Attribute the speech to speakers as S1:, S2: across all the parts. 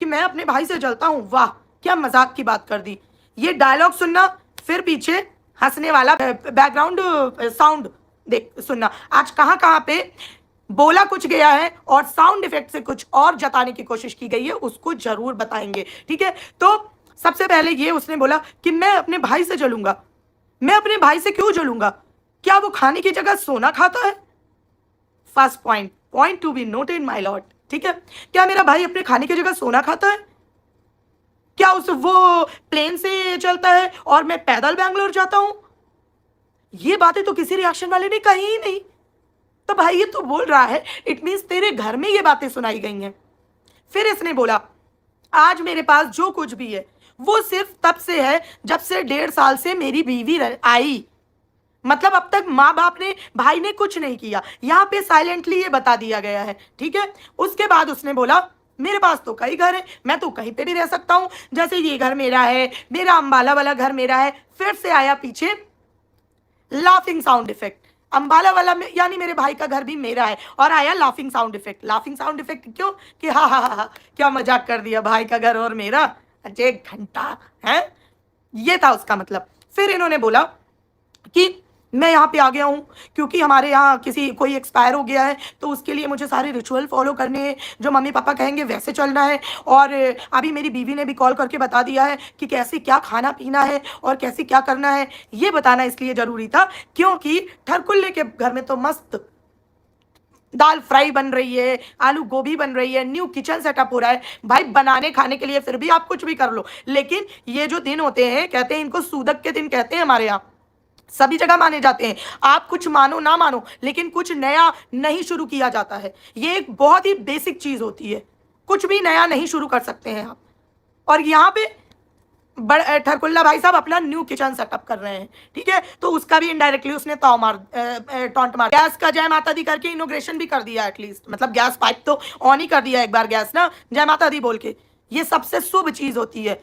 S1: मैं अपने भाई से जलता हूँ। वाह, क्या मजाक की बात कर दी। ये डायलॉग सुनना, फिर पीछे हंसने वाला बैकग्राउंड साउंड देख सुनना। आज कहाँ कहाँ पे बोला कुछ गया है और साउंड इफेक्ट से कुछ और जताने की कोशिश की गई है, उसको जरूर बताएंगे, ठीक है। तो सबसे पहले ये उसने बोला कि मैं अपने भाई से जलूंगा। मैं अपने भाई से क्यों जलूंगा? क्या वो खाने की जगह सोना खाता है? First point to be noted my Lord, ठीक है। क्या मेरा भाई अपने खाने की जगह सोना खाता है? क्या वो प्लेन से चलता है और मैं पैदल बैंगलोर जाता हूं? ये बातें तो किसी रिएक्शन वाले ने कही ही नहीं। तो भाई ये तो बोल रहा है, इट मीन्स तेरे घर में ये बातें सुनाई गई हैं। फिर इसने बोला आज मेरे पास जो कुछ भी है वो सिर्फ तब से है जब से 1.5 साल से मेरी बीवी आई। मतलब अब तक माँ बाप ने, भाई ने कुछ नहीं किया। यहाँ पे साइलेंटली ये बता दिया गया है, ठीक है। उसके बाद उसने बोला मेरे पास तो कई घर है, मैं तो कहीं पे भी रह सकता हूँ, जैसे ये घर मेरा है, मेरा अंबाला वाला घर मेरा है। फिर से आया पीछे लाफिंग साउंड इफेक्ट। अंबाला वाला में यानी मेरे भाई का घर भी मेरा है, और आया laughing sound effect. Laughing sound effect क्यों? कि हा हा हा, क्या मजाक कर दिया, भाई का घर और मेरा, 1 घंटा है, ये था उसका मतलब। फिर इन्होंने बोला कि मैं यहाँ पे आ गया हूँ क्योंकि हमारे यहाँ कोई एक्सपायर हो गया है, तो उसके लिए मुझे सारे रिचुअल फॉलो करने हैं, जो मम्मी पापा कहेंगे वैसे चलना है। और अभी मेरी बीवी ने भी कॉल करके बता दिया है कि कैसे क्या खाना पीना है और कैसे क्या करना है। ये बताना इसलिए ज़रूरी था क्योंकि ठरकुल्ले के घर में तो मस्त दाल फ्राई बन रही है, आलू गोभी बन रही है, न्यू किचन सेटअप हो रहा है। भाई बनाने खाने के लिए फिर भी आप कुछ भी कर लो, लेकिन ये जो दिन होते हैं, कहते हैं इनको सूदक के दिन कहते हैं हमारे यहाँ, सभी जगह माने जाते हैं। आप कुछ मानो ना मानो, लेकिन कुछ नया नहीं शुरू किया जाता है। ये एक बहुत ही बेसिक चीज होती है, कुछ भी नया नहीं शुरू कर सकते हैं आप। और यहाँ पे ठरकुल्ला भाई साहब अपना न्यू किचन सेटअप कर रहे हैं, ठीक है। तो उसका भी इनडायरेक्टली उसने टॉन्ट मार। गैस का जय माता दी करके इनोग्रेशन भी कर दिया एटलीस्ट, मतलब गैस पाइप तो ऑन ही कर दिया एक बार, गैस ना जय माता दी बोल के। ये सबसे शुभ चीज होती है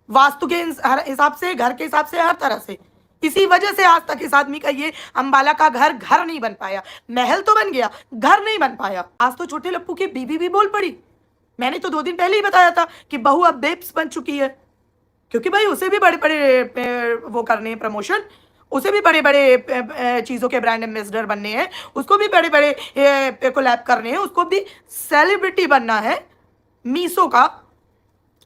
S1: वास्तु के हिसाब से, घर के हिसाब से, हर तरह से। इसी वजह से आज तक इस आदमी का ये अंबाला का घर घर नहीं बन पाया। महल तो बन गया, घर नहीं बन पाया। आज तो छोटे लप्पू की बीबी भी बोल पड़ी। मैंने तो 2 दिन पहले ही बताया था कि बहू अब बेब्स बन चुकी है, क्योंकि भाई उसे भी बड़े बड़े वो करने हैं प्रमोशन, उसे भी बड़े बड़े चीज़ों के ब्रांड एम्बेसडर बनने हैं, उसको भी बड़े बड़े कोलैब करने हैं, उसको भी सेलिब्रिटी बनना है मीशो का।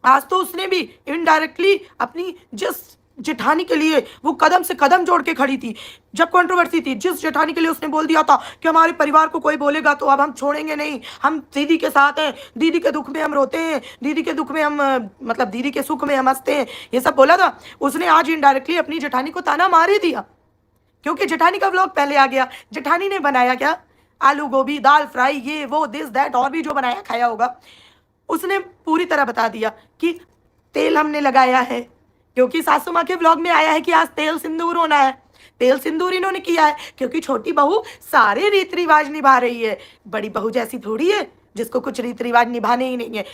S1: आज तो उसने भी इनडायरेक्टली अपनी जिस जेठानी के लिए वो कदम से कदम जोड़ के खड़ी थी, जब कंट्रोवर्सी थी, जिस जेठानी के लिए उसने बोल दिया था कि हमारे परिवार को कोई बोलेगा तो अब हम छोड़ेंगे नहीं, हम दीदी के साथ हैं, दीदी के दुख में हम रोते हैं, दीदी के दुख में हम मतलब दीदी के सुख में हम हंसते हैं, ये सब बोला था उसने। आज इनडायरेक्टली अपनी जेठानी को ताना मार ही दिया, क्योंकि जेठानी का व्लॉग पहले आ गया। जेठानी ने बनाया क्या, आलू गोभी, दाल फ्राई, ये वो दिस दैट, और भी जो बनाया खाया होगा, उसने पूरी तरह बता दिया कि तेल हमने लगाया है, क्योंकि सासू माँ के व्लॉग में आया है कि आज तेल सिंदूर होना है। तेल सिंदूर इन्होंने किया है क्योंकि छोटी बहू सारे रीति रिवाज निभा रही है, बड़ी बहू जैसी थोड़ी है जिसको कुछ रीति रिवाज निभाने ही नहीं है।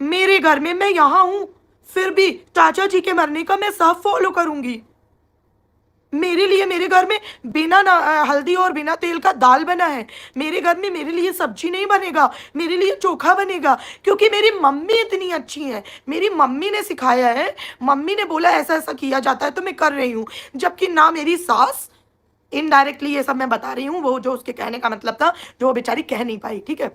S1: मेरे घर में मैं यहाँ हूँ, फिर भी चाचा जी के मरने का मैं सब फॉलो करूंगी। मेरे लिए मेरे घर में बिना हल्दी और बिना तेल का दाल बना है, मेरे घर में मेरे लिए सब्जी नहीं बनेगा, मेरे लिए चोखा बनेगा, क्योंकि मेरी मम्मी इतनी अच्छी है, मेरी मम्मी ने सिखाया है, मम्मी ने बोला ऐसा ऐसा किया जाता है तो मैं कर रही हूँ। जबकि ना मेरी सास, इनडायरेक्टली ये सब मैं बता रही हूँ, वो जो उसके कहने का मतलब था जो वो बेचारी कह नहीं पाई, ठीक है।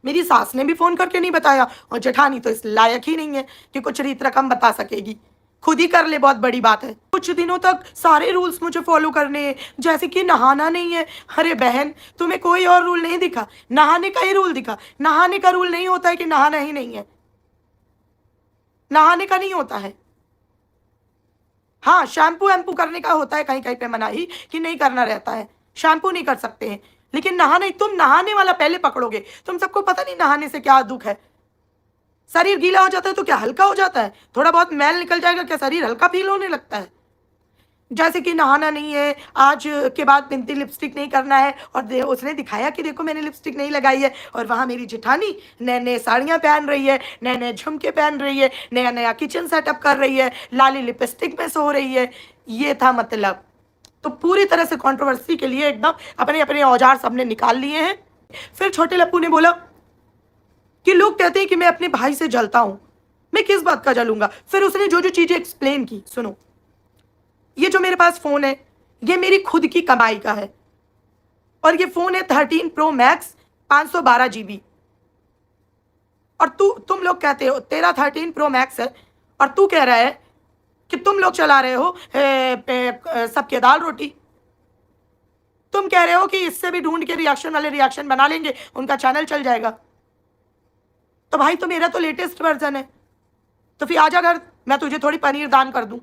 S1: मेरी सास ने भी फोन करके नहीं बताया, और जेठानी तो इस लायक ही नहीं है कि कुछ रीत रकम बता सकेगी, खुद ही कर ले, बहुत बड़ी बात है। कुछ दिनों तक सारे रूल्स मुझे फॉलो करने हैं, जैसे कि नहाना नहीं है। अरे बहन, तुम्हें कोई और रूल नहीं दिखा, नहाने का ही रूल दिखा। नहाने का रूल नहीं होता है कि नहाना ही नहीं है, नहाने का नहीं होता है। हाँ, शैम्पू वैम्पू करने का होता है, कहीं कहीं पे मनाही कि नहीं करना रहता है, शैम्पू नहीं कर सकते हैं, लेकिन नहाने, तुम नहाने वाला पहले पकड़ोगे। तुम सबको पता नहीं नहाने से क्या दुख है। शरीर गीला हो जाता है तो क्या हल्का हो जाता है? थोड़ा बहुत मैल निकल जाएगा क्या शरीर हल्का फील होने लगता है? जैसे कि नहाना नहीं है, आज के बाद बिनती लिपस्टिक नहीं करना है, और उसने दिखाया कि देखो मैंने लिपस्टिक नहीं लगाई है, और वहाँ मेरी जेठानी नए नए साड़ियाँ पहन रही है, नए नए झुमके पहन रही है, नया नया किचन सेटअप कर रही है, लाली लिपस्टिक में सो रही है। ये था मतलब। तो पूरी तरह से कंट्रोवर्सी के लिए एकदम अपने अपने औजार सबने निकाल लिए हैं। फिर छोटे लप्पू ने बोला कि लोग कहते हैं कि मैं अपने भाई से जलता हूं। मैं किस बात का जलूंगा? फिर उसने जो जो चीजें एक्सप्लेन की, सुनो। ये जो मेरे पास फोन है, ये मेरी खुद की कमाई का है, और ये फोन है 13 प्रो मैक्स 512 GB। और तुम लोग कहते हो तेरा 13 प्रो मैक्स है, और तू कह रहा है कि तुम लोग चला रहे हो सबके दाल रोटी। तुम कह रहे हो कि इससे भी ढूंढ के रिएक्शन वाले रिएक्शन बना लेंगे, उनका चैनल चल जाएगा। तो भाई तो मेरा तो लेटेस्ट वर्जन है, तो फिर आजा घर, मैं तुझे थोड़ी पनीर दान कर दूं।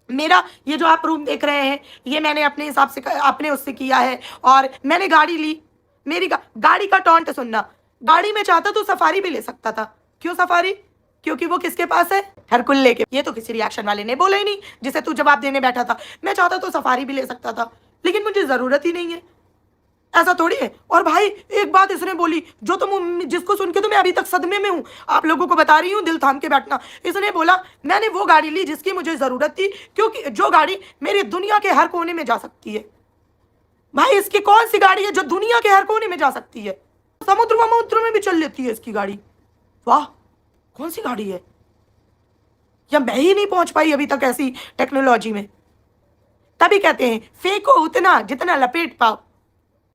S1: मेरा ये जो आप रूम देख रहे हैं, ये मैंने अपने हिसाब से अपने उससे किया है, और मैंने गाड़ी ली। मेरी गाड़ी का टॉन्ट सुनना। गाड़ी में चाहता तो सफारी भी ले सकता था। क्यों सफारी? क्योंकि वो किसके पास है? हरकुल्ले के। ये तो किसी रिएक्शन वाले ने बोला ही नहीं जिसे तू जवाब देने बैठा था। मैं चाहता तो सफारी भी ले सकता था, लेकिन मुझे जरूरत ही नहीं है। ऐसा थोड़ी है। और भाई एक बात इसने बोली जो तुम, जिसको सुन के तो मैं अभी तक सदमे में हूं, आप लोगों को बता रही हूं, दिल थाम के बैठना। इसने बोला मैंने वो गाड़ी ली जिसकी मुझे जरूरत थी, क्योंकि जो गाड़ी मेरी दुनिया के हर कोने में जा सकती है। भाई इसकी कौन सी गाड़ी है जो दुनिया के हर कोने में जा सकती है? समुद्र वमुद्र में भी चल लेती है इसकी गाड़ी। वाह, कौन सी गाड़ी है? या मैं ही नहीं पहुंच पाई अभी तक ऐसी टेक्नोलॉजी में। तभी कहते हैं फेंको उतना जितना लपेट पाओ।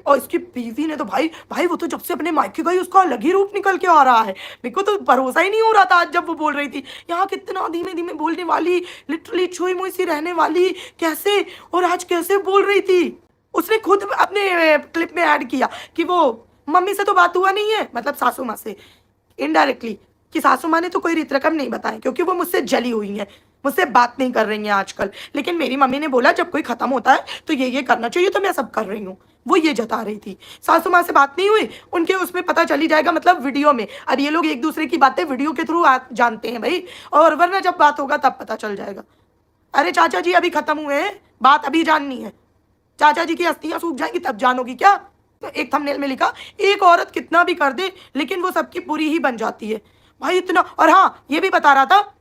S1: और इसकी बीवी ने तो भाई वो तो जब से अपने मायके गई उसका अलग ही रूप निकल के आ रहा है। मेरे को तो भरोसा ही नहीं हो रहा था आज जब वो बोल रही थी, यहाँ कितना धीमे धीमे बोलने वाली, लिटरली छुई मुई सी रहने वाली, कैसे, और आज कैसे बोल रही थी। उसने खुद अपने क्लिप में ऐड किया कि वो मम्मी से तो बात हुआ नहीं है, मतलब सासू माँ से इनडायरेक्टली, कि सासू माँ ने तो कोई रीत रकम नहीं बताई क्योंकि वो मुझसे जली हुई हैं, मुझसे बात नहीं कर रही हैं आजकल। लेकिन मेरी मम्मी ने बोला जब कोई खत्म होता है तो ये करना चाहिए, तो मैं सब कर रही हूँ। वो ये जता रही थी। सासू माँ से बात नहीं हुई, उनके उसमें पता चली जाएगा, मतलब वीडियो में। अब ये लोग एक दूसरे की बातें वीडियो के थ्रू जानते हैं भाई, और वरना जब बात होगा तब पता चल जाएगा। अरे चाचा जी अभी खत्म हुए हैं, बात अभी जाननी है। चाचा जी की अस्थियां सूख जाएंगी तब जानोगी क्या? तो एक थंबनेल में लिखा एक औरत कितना भी कर दे लेकिन वो सबकी बुरी ही बन जाती है। भाई इतना। और हाँ, ये भी बता रहा था,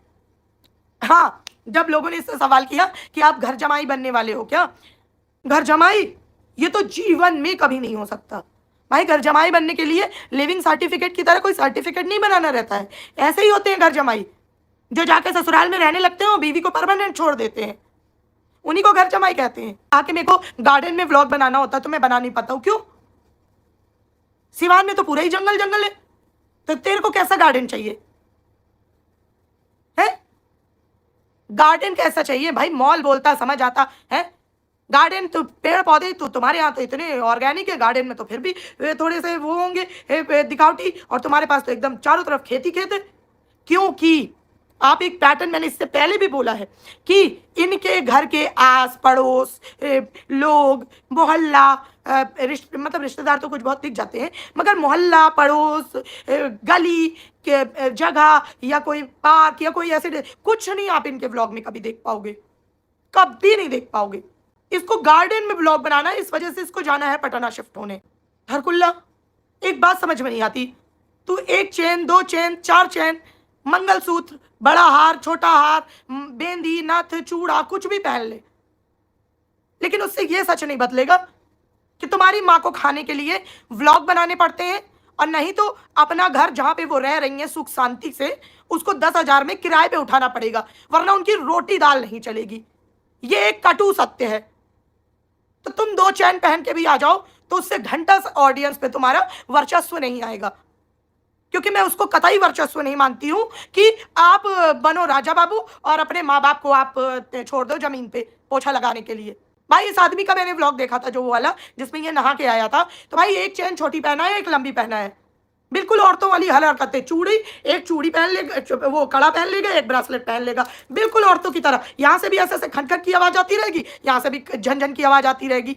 S1: हाँ, जब लोगों ने इससे सवाल किया कि आप घर जमाई बनने वाले हो क्या? घर जमाई ये तो जीवन में कभी नहीं हो सकता भाई। घर जमाई बनने के लिए लिविंग सर्टिफिकेट की तरह कोई सर्टिफिकेट नहीं बनाना रहता है। ऐसे ही होते हैं घर जमाई, जो जाके ससुराल में रहने लगते हैं और बीवी को परमानेंट छोड़ देते हैं, उन्हीं को घर जमाई कहते हैं। आके मेरे को गार्डन में व्लॉग बनाना होता है तो मैं बना नहीं पाता हूँ। क्यों? सिवान में तो पूरा ही जंगल जंगल है, तो तेरे को कैसा गार्डन चाहिए है? गार्डन कैसा चाहिए भाई? मॉल बोलता समझ आता है, गार्डन तो पेड़ पौधे तो तुम्हारे यहाँ तो इतने ऑर्गेनिक है, गार्डन में तो फिर भी थोड़े से वो होंगे दिखावटी, और तुम्हारे पास तो एकदम चारों तरफ खेती खेत है। क्योंकि आप एक पैटर्न, मैंने इससे पहले भी बोला है कि इनके घर के आस पड़ोस लोग, मोहल्ला, मतलब रिश्तेदार तो कुछ बहुत दिख जाते हैं, मगर मोहल्ला, पड़ोस, गली के जगह या कोई पार्क या कोई ऐसे कुछ नहीं आप इनके व्लॉग में कभी देख पाओगे, कभी नहीं देख पाओगे। इसको गार्डन में व्लॉग बनाना है, इस वजह से इसको जाना है पटना शिफ्ट होने। हरकुल्ला, एक बात समझ में नहीं आती, तू 1 चेन 2 चेन 4 चेन, मंगलसूत्र, बड़ा हार, छोटा हार, बेंदी, नथ, चूड़ा, कुछ भी पहन ले, लेकिन उससे ये सच नहीं बदलेगा कि तुम्हारी माँ को खाने के लिए व्लॉग बनाने पड़ते हैं, और नहीं तो अपना घर जहां पे वो रह रही हैं सुख शांति से, उसको 10,000 में किराए पे उठाना पड़ेगा, वरना उनकी रोटी दाल नहीं चलेगी। ये एक कटु सत्य है। तो तुम 2 चैन पहन के भी आ जाओ तो उससे घंटा ऑडियंस पे तुम्हारा वर्चस्व नहीं आएगा, क्योंकि मैं उसको कतई वर्चस्व नहीं मानती हूं कि आप बनो राजा बाबू और अपने माँ बाप को आप छोड़ दो जमीन पे पोछा लगाने के लिए। भाई इस आदमी का मैंने व्लॉग देखा था जो वो वाला जिसमें ये नहा के आया था, तो भाई 1 चैन छोटी पहना है, 1 लंबी पहना है, बिल्कुल औरतों वाली हरकतें। एक चूड़ी पहन लेगा, वो कड़ा पहन लेगा, 1 ब्रेसलेट पहन लेगा, बिल्कुल औरतों की तरह। यहाँ से भी ऐसे ऐसे खनखन की आवाज आती रहेगी, यहाँ से भी झनझन की आवाज आती रहेगी।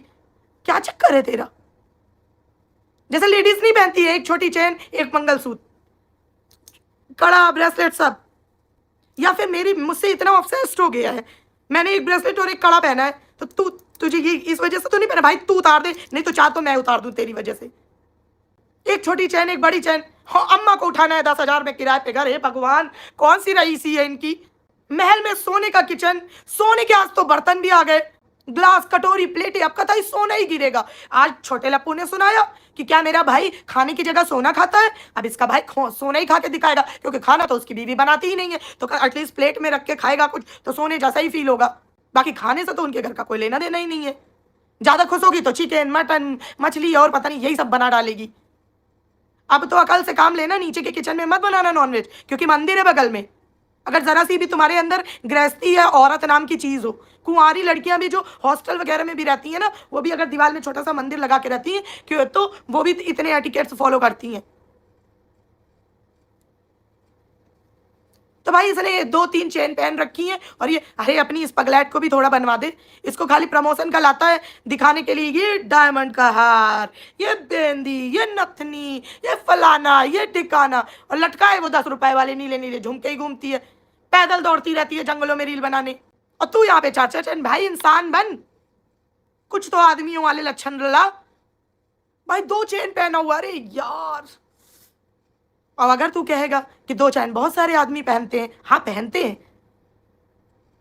S1: क्या चक्कर है तेरा? जैसे लेडीज नहीं पहनती है 1 छोटी चेन, 1 मंगलसूत्र, कड़ा, ब्रेसलेट सब। या फिर मुझसे इतना ऑब्सेस्ड हो गया है, मैंने 1 ब्रेसलेट और 1 कड़ा पहना है, तो तुझे ये इस वजह से तो नहीं पहना? भाई तू उतार दे, नहीं तो चाह तो मैं उतार दूं तेरी वजह से। 1 छोटी चैन 1 बड़ी चैन, हाँ, अम्मा को उठाना है 10,000 में किराए पे घर। हे भगवान, कौन सी रईसी है इनकी? महल में सोने का किचन, सोने के आज तो बर्तन भी आ गए, ग्लास, कटोरी, प्लेटें, अब कतई सोना ही गिरेगा। आज छोटे लप्पू ने सुनाया कि क्या मेरा भाई खाने की जगह सोना खाता है। अब इसका भाई सोना ही खा के दिखाएगा, क्योंकि खाना तो उसकी बीवी बनाती ही नहीं है, तो एटलीस्ट प्लेट में रख के खाएगा कुछ तो सोने जैसा ही फील होगा। बाकी खाने से तो उनके घर का कोई लेना देना ही नहीं है। ज्यादा खुश होगी तो चिकन, मटन, मछली और पता नहीं यही सब बना डालेगी। अब तो अकल से काम लेना, नीचे के किचन में मत बनाना नॉनवेज, क्योंकि मंदिर है बगल में। अगर जरा सी भी तुम्हारे अंदर गृहस्थी या औरत नाम की चीज हो, कुंवारी लड़कियां भी जो हॉस्टल वगैरह में भी रहती हैं ना, वो भी अगर दीवार में छोटा सा मंदिर लगा के रहती हैं, क्यों तो वो भी इतने एटिकेट्स फॉलो करती हैं। तो भाई इसने 2-3 चेन पहन रखी हैं, और ये अरे अपनी इस पगलैट को भी थोड़ा बनवा दे। इसको खाली प्रमोशन का लाता है दिखाने के लिए, ये डायमंड का हार, ये बेंदी, ये नथनी, ये फलाना, ये टिकाना, और लटका है वो 10 रुपए वाले नीले नीले झुमके ही घूमती है, पैदल दौड़ती रहती है जंगलों में रील बनाने। और तू यहाँ पे चाचा चैन, भाई इंसान बन, कुछ तो आदमियों वाले लक्षण ला। भाई 2 चेन पहना हुआ, अरे यार। और अगर तू कहेगा कि 2 चैन बहुत सारे आदमी पहनते हैं, हाँ पहनते हैं,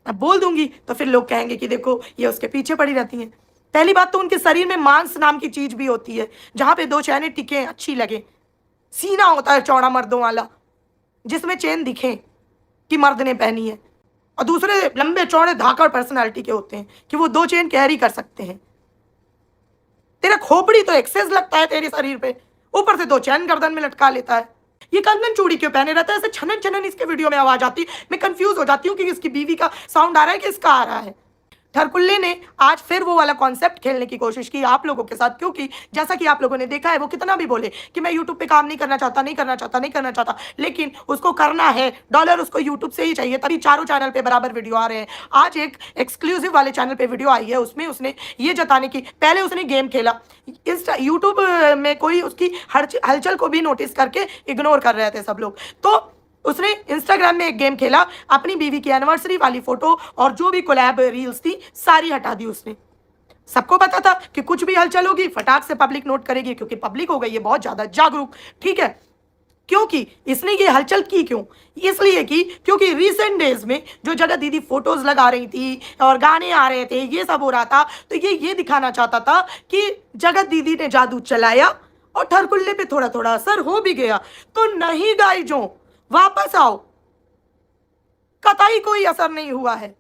S1: अब बोल दूंगी तो फिर लोग कहेंगे कि देखो ये उसके पीछे पड़ी रहती हैं। पहली बात तो उनके शरीर में मांस नाम की चीज भी होती है, जहां पे 2 चैनें टिके अच्छी लगे। सीना होता है चौड़ा मर्दों वाला, जिसमें चेन दिखे कि मर्द ने पहनी है, और दूसरे लंबे चौड़े धाकड़ पर्सनालिटी के होते हैं कि वो 2 चेन कैरी कर सकते हैं। तेरा खोपड़ी तो एक्सेस लगता है तेरे शरीर पे, ऊपर से 2 चैन गर्दन में लटका लेता है। ये कंगन चूड़ी क्यों पहने रहता है? ऐसे छनन छनन इसके वीडियो में आवाज आती, मैं कंफ्यूज हो जाती हूँ कि इसकी बीवी का साउंड आ रहा है कि इसका आ रहा है। ठरकुल्ले ने आज फिर वो वाला कॉन्सेप्ट खेलने की कोशिश की आप लोगों के साथ, क्योंकि जैसा कि आप लोगों ने देखा है, वो कितना भी बोले कि मैं यूट्यूब पे काम नहीं करना चाहता, नहीं करना चाहता, नहीं करना चाहता, लेकिन उसको करना है, डॉलर उसको यूट्यूब से ही चाहिए, तभी चारों चैनल पे बराबर वीडियो आ रहे हैं। आज एक एक्सक्लूसिव वाले चैनल पे वीडियो आई है, उसमें उसने ये जताने की, पहले उसने गेम खेला, यूट्यूब में कोई उसकी हलचल को भी नोटिस करके इग्नोर कर रहे थे सब लोग, तो उसने इंस्टाग्राम में एक गेम खेला, अपनी बीवी की एनिवर्सरी वाली फोटो और जो भी कोलैब रील्स थी सारी हटा दी उसने। सबको पता था कि कुछ भी हलचल होगी फटाक से पब्लिक नोट करेगी, क्योंकि पब्लिक हो गई है बहुत ज्यादा जागरूक, ठीक है। क्योंकि इसने ये हलचल की क्यों? इसलिए कि क्योंकि रिसेंट डेज में जो जगह दीदी फोटोज लगा रही थी और गाने आ रहे थे, ये सब हो रहा था, तो ये दिखाना चाहता था कि जगत दीदी ने जादू चलाया और ठरकुल्ले पे थोड़ा थोड़ा असर हो भी गया। तो नहीं गाइजों, वापस आओ, कतई कोई असर नहीं हुआ है।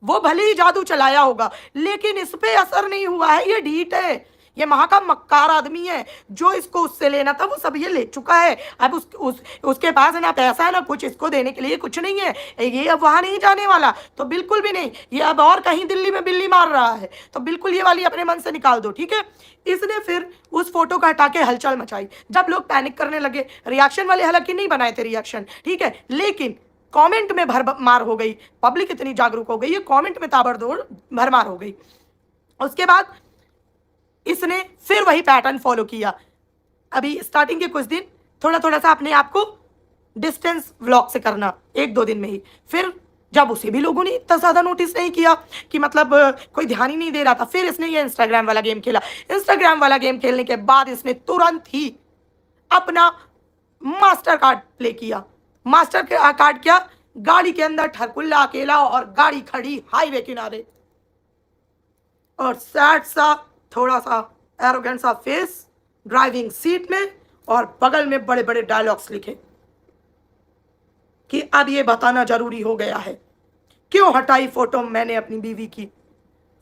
S1: वो भले ही जादू चलाया होगा, लेकिन इस पे असर नहीं हुआ है। ये ढीठ है, ये महा का मक्कार आदमी है, जो इसको उससे लेना था वो सब ये ले चुका है। अब उसके पास ना पैसा है ना कुछ, इसको देने के लिए कुछ नहीं है। ये अब वहां नहीं जाने वाला, तो बिल्कुल भी नहीं। ये अब और कहीं दिल्ली में बिल्ली मार रहा है, तो बिल्कुल ये वाली अपने मन से निकाल दो, ठीक है। इसने फिर उस फोटो का हटा के हलचल मचाई, जब लोग पैनिक करने लगे। रिएक्शन वाले हालांकि नहीं बनाए थे रिएक्शन, ठीक है, लेकिन कमेंट में भरमार हो गई। पब्लिक इतनी जागरूक हो गई है, कमेंट में ताबड़तोड़ भरमार हो गई। उसके बाद इसने फिर वही पैटर्न फॉलो किया। अभी स्टार्टिंग के कुछ दिन थोड़ा थोड़ा सा अपने आप को डिस्टेंस व्लॉग से करना, 1-2 दिन में ही। फिर जब उसे भी लोगों ने इतना ज्यादा नोटिस नहीं किया कि मतलब कोई ध्यान ही नहीं दे रहा था, फिर इसने ये इंस्टाग्राम वाला गेम खेला। इंस्टाग्राम वाला गेम खेलने के बाद इसने तुरंत ही अपना मास्टर कार्ड प्ले किया। मास्टर कार्ड क्या? गाड़ी के अंदर ठरकुल्ला अकेला और गाड़ी खड़ी हाईवे किनारे, और सैड सा थोड़ा सा एरोगेंट सा फेस ड्राइविंग सीट में, और बगल में बड़े बड़े डायलॉग्स लिखे कि अब ये बताना जरूरी हो गया है, क्यों हटाई फोटो मैंने अपनी बीवी की।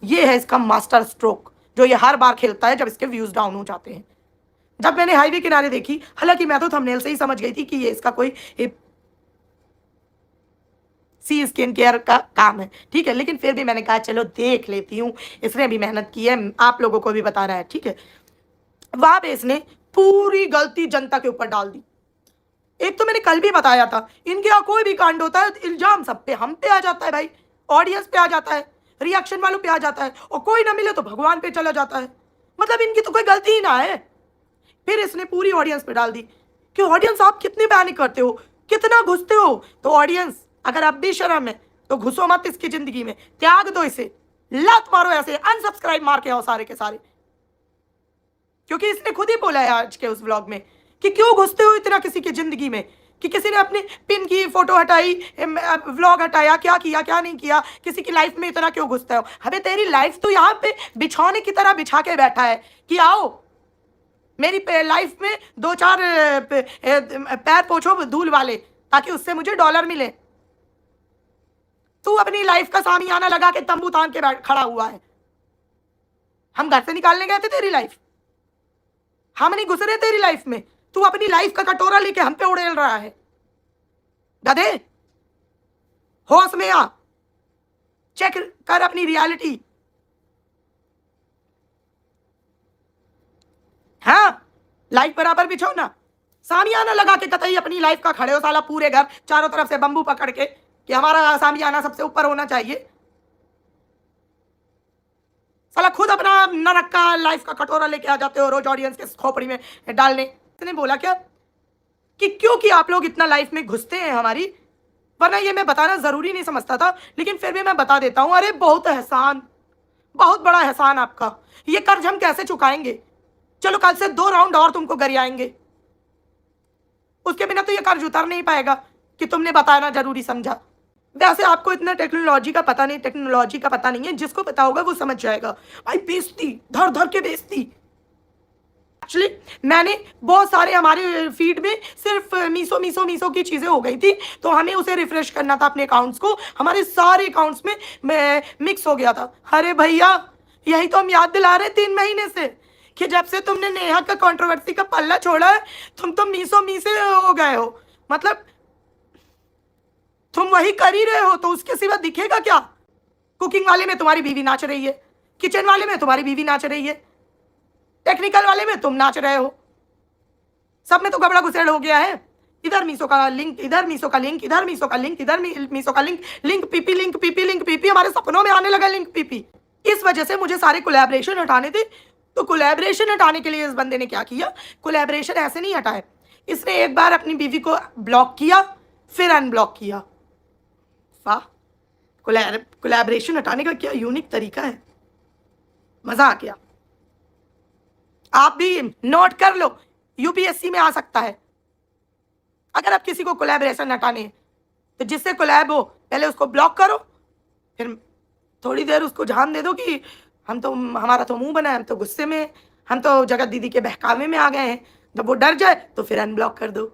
S1: ये है इसका मास्टर स्ट्रोक, जो ये हर बार खेलता है जब इसके व्यूज डाउन हो जाते हैं। जब मैंने हाईवे किनारे देखी, हालांकि मैं तो थंबनेल से ही समझ गई थी कि ये इसका कोई सी स्किन केयर का काम है, ठीक है, लेकिन फिर भी मैंने कहा चलो देख लेती हूँ, इसने भी मेहनत की है, आप लोगों को भी बता रहा है, ठीक है। वहां पे इसने पूरी गलती जनता के ऊपर डाल दी। एक तो मैंने कल भी बताया था, इनके यहाँ कोई भी कांड होता है तो इल्जाम सब पे, हम पे आ जाता है भाई, ऑडियंस पे आ जाता है, रिएक्शन वालों पे आ जाता है, और कोई ना मिले तो भगवान पे चला जाता है। मतलब इनकी तो कोई गलती ही ना है। फिर इसने पूरी ऑडियंस पे डाल दी कि ऑडियंस आप कितनी पैनिक करते हो, कितना घुसते हो। तो ऑडियंस अगर अब भी शर्म है तो घुसो मत इसकी जिंदगी में, त्याग दो इसे, लात मारो ऐसे, अनसब्सक्राइब मार के आओ सारे के सारे। क्योंकि इसने खुद ही बोला है आज के उस व्लॉग में कि क्यों घुसते हो इतना किसी की जिंदगी में, कि किसी ने अपनी पिन की फोटो हटाई, व्लॉग हटाया, क्या किया क्या नहीं किया, किसी की लाइफ में इतना क्यों घुसते हो? अबे तेरी लाइफ तो यहाँ पे बिछौने की तरह बिछा के बैठा है कि आओ मेरी लाइफ में दो चार पैर पोछो धूल वाले, ताकि उससे मुझे डॉलर मिले। तू अपनी लाइफ का सामियाना लगा के तंबू तान के खड़ा हुआ है। हम घर से निकालने गए थे तेरी लाइफ, हम नहीं घुस रहे तेरी लाइफ में। तू अपनी लाइफ का कटोरा लेके हम पे उड़ेल रहा है। गधे, होश में आ, चेक कर अपनी रियलिटी। हाँ, लाइफ बराबर बिछो ना, सामियाना लगा के कतई अपनी लाइफ का खड़े हो साला, पूरे घर चारों तरफ से बंबू पकड़ के कि हमारा सामियाना सबसे ऊपर होना चाहिए। साला खुद अपना नरक का लाइफ का कटोरा लेके आ जाते हो रोज ऑडियंस के खोपड़ी में डालने। इसने बोला क्या कि क्योंकि आप लोग इतना लाइफ में घुसते हैं हमारी, वरना ये मैं बताना जरूरी नहीं समझता था, लेकिन फिर भी मैं बता देता हूं। अरे बहुत एहसान, बहुत बड़ा एहसान आपका। ये कर्ज हम कैसे चुकाएंगे? चलो कल से 2 राउंड और तुमको गरियाएंगे, उसके बिना तो ये कर्ज उतर नहीं पाएगा कि तुमने बताना जरूरी समझा। वैसे आपको इतना टेक्नोलॉजी का पता नहीं है, जिसको पता होगा वो समझ जाएगा। भाई बेइज्जती, धर धर के बेइज्जती। एक्चुअली मैंने बहुत सारे हमारे फीड में सिर्फ मीसो की चीजें हो गई थी, तो हमें उसे रिफ्रेश करना था अपने अकाउंट्स को। हमारे सारे अकाउंट्स में मिक्स हो गया था। अरे भैया, यही तो हम याद दिला रहे 3 महीने से कि जब से तुमने नेहा का कंट्रोवर्सी का पल्ला छोड़ा है, तुम तो मीसो से हो गए हो। मतलब तुम वही कर ही रहे हो, तो उसके सिवा दिखेगा क्या? कुकिंग वाले में तुम्हारी बीवी नाच रही है, किचन वाले में तुम्हारी बीवी नाच रही है, टेक्निकल वाले में तुम नाच रहे हो, सब में तो गबड़ा गुसेड़ हो गया है। इधर मीसो का लिंक, इधर मीसो का लिंक, इधर मीसो का लिंक, इधर मीसो का लिंक, लिंक पीपी, हमारे सपनों में आने लगा लिंक पीपी। इस वजह से मुझे सारे कोलैबोरेशन हटाने थे। तो कोलैबोरेशन हटाने के लिए इस बंदे ने क्या किया, कोलैबोरेशन ऐसे नहीं हटाए, इसने एक बार अपनी बीवी को ब्लॉक किया, फिर अनब्लॉक किया। वाह, कोलैबोरेशन हटाने का क्या यूनिक तरीका है, मजा आ गया। आप भी नोट कर लो, यूपीएससी में आ सकता है। अगर आप किसी को कोलैबोरेशन हटाने हैं तो जिससे कोलैब हो पहले उसको ब्लॉक करो, फिर थोड़ी देर उसको जान दे दो कि हमारा तो मुंह बना है, हम तो गुस्से में, हम तो जगत दीदी के बहकावे में आ गए हैं। जब वो डर जाए तो फिर अनब्लॉक कर दो।